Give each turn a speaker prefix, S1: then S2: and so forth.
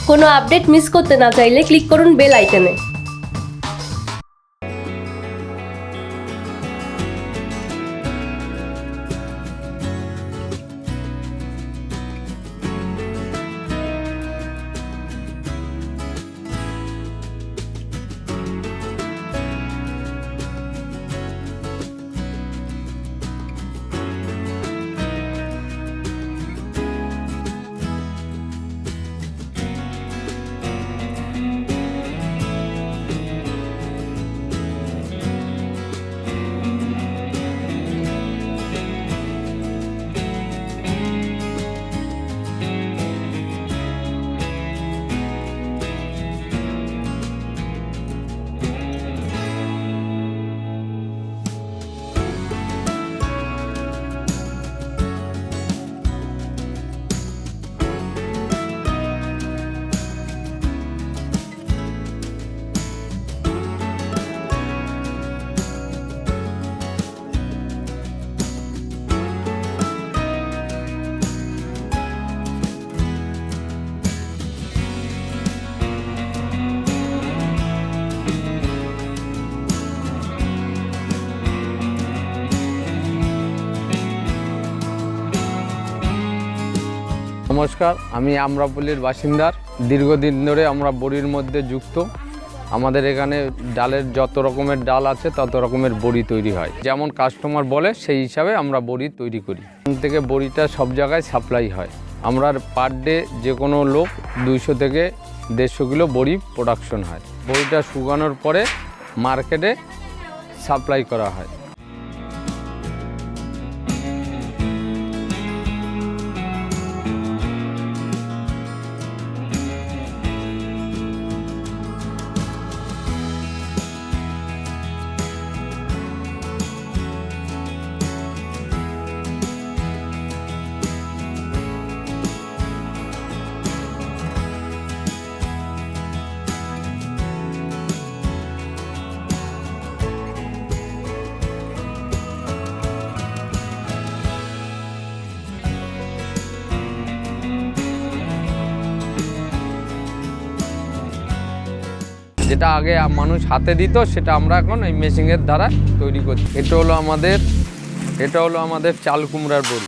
S1: কোনো update miss করতে না চাইলে ক্লিক করুন বেল আইকনে।
S2: নমস্কার, আমি আমরাপল্লীর বাসিন্দার। দীর্ঘদিন ধরে আমরা বড়ির মধ্যে যুক্ত। আমাদের এখানে ডালের যত রকমের ডাল আছে তত রকমের বড়ি তৈরি হয়, যেমন কাস্টমার বলে সেই হিসাবে আমরা বড়ি তৈরি করি। এখান থেকে বড়িটা সব জায়গায় সাপ্লাই হয়। আমরা পার ডে যে কোনো লোক 200 থেকে 150 কিলো বড়ি প্রোডাকশন হয়। বড়িটা শুকানোর পরে মার্কেটে সাপ্লাই করা হয়। যেটা আগে মানুষ হাতে দিত সেটা আমরা এখন এই মেশিনের দ্বারা তৈরি করছি। এটা হলো আমাদের চাল কুমড়ার বড়ি।